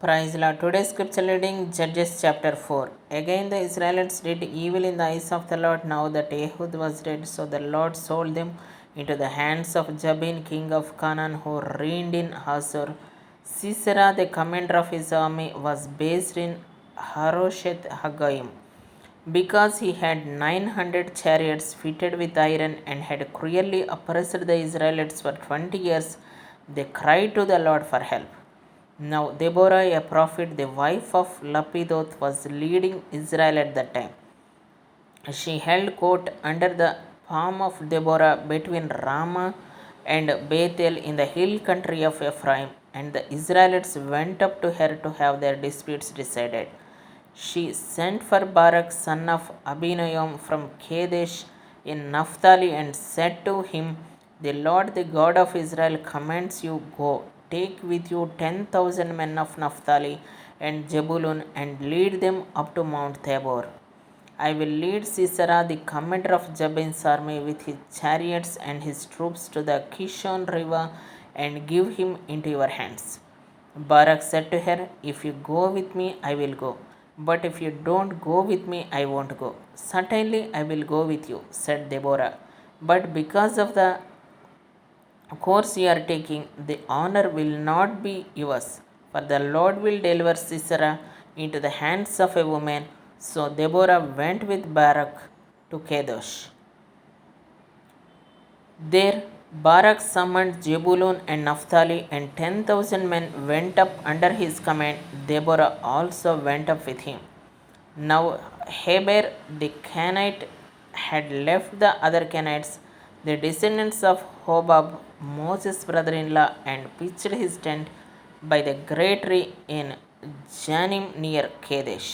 Praise Lord. Today's scripture reading Judges chapter 4. Again the Israelites did evil in the eyes of the Lord now that Ehud was dead, so the Lord sold them into the hands of Jabin king of Canaan, who reigned in Hazor. Sisera, the commander of his army, was based in Harosheth Hagoyim. Because he had 900 chariots fitted with iron and had cruelly oppressed the Israelites for 20 years, they cried to the Lord for help. Now Deborah, a prophet, the wife of Lapidoth, was leading Israel at that time. She held court under the palm of Deborah between Ramah and Bethel in the hill country of Ephraim, and the Israelites went up to her to have their disputes decided. She sent for Barak son of Abinoam from Kadesh in Naphtali and said to him, "The Lord, the God of Israel, commands you, go, take with you 10,000 men of Naphtali and Jebulun and lead them up to Mount Tabor. I will lead Sisera, the commander of Jabin's army, with his chariots and his troops to the Kishon river and give him into your hands." Barak said to her, "If you go with me, I will go. But if you don't go with me, I won't go." "Certainly I will go with you," said Deborah. "But because of the course you are taking, the honor will not be yours, for the Lord will deliver Sisera into the hands of a woman." So Deborah went with Barak to Kadesh. There Barak summoned Jebulun and Naphtali, and 10,000 men went up under his command. Deborah also went up with him. Now Heber the Kenite had left the other Kenites, the descendants of Hobab, Moses' brother-in-law, and pitched his tent by the great tree in Janim near Kadesh.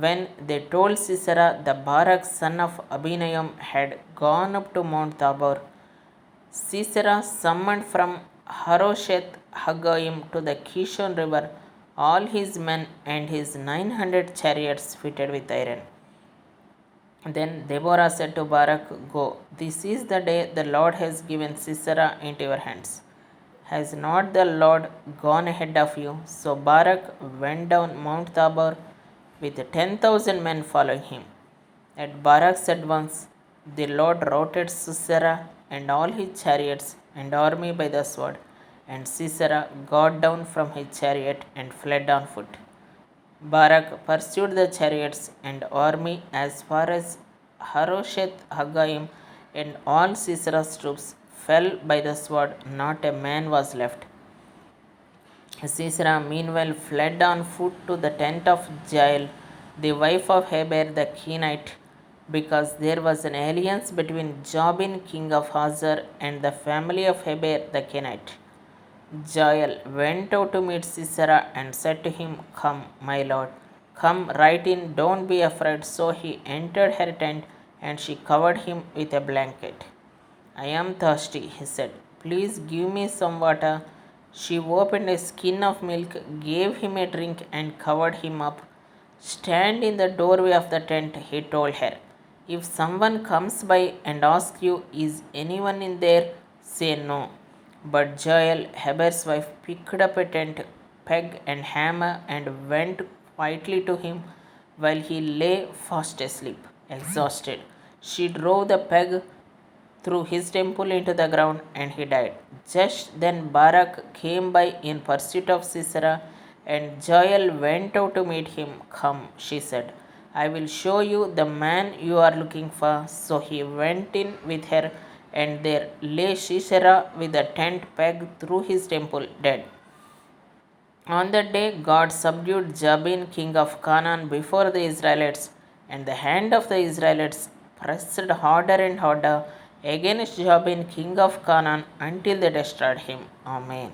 When they told Sisera that Barak son of Abinoam had gone up to Mount Tabor, Sisera summoned from Harosheth Hagoyim to the Kishon river all his men and his 900 chariots fitted with iron. Then Deborah said to Barak, "Go, this is the day the Lord has given Sisera into your hands. Has not the Lord gone ahead of you?" So Barak went down Mount Tabor with 10,000 men following him. At Barak's advance, the Lord routed Sisera and all his chariots and army by the sword, and Sisera got down from his chariot and fled on foot. Barak pursued the chariots and army as far as Harosheth Hagoyim, and all Sisera's troops fell by the sword, not a man was left. Sisera meanwhile fled on foot to the tent of Jael, the wife of Heber the Kenite, because there was an alliance between Jabin king of Hazor and the family of Heber the Kenite. Jael went out to meet Sisera and said to him, "Come, my lord, come right in, don't be afraid." So he entered her tent, and she covered him with a blanket. "I am thirsty," he said. "Please give me some water." She opened a skin of milk, gave him a drink, and covered him up. "Stand in the doorway of the tent," he told her. "If someone comes by and asks you, 'Is anyone in there?' say no." But Jael, Heber's wife, picked up a tent peg and hammer and went quietly to him while he lay fast asleep, exhausted. She drove the peg through his temple into the ground, and he died. Just then Barak came by in pursuit of Sisera, and Jael went out to meet him. "Come," she said, "I will show you the man you are looking for." So he went in with her, and there lay Sisera with the tent peg through his temple, dead. On that day God subdued Jabin king of Canaan before the Israelites, and the hand of the Israelites pressed harder and harder against Jabin king of Canaan until they destroyed him. Amen.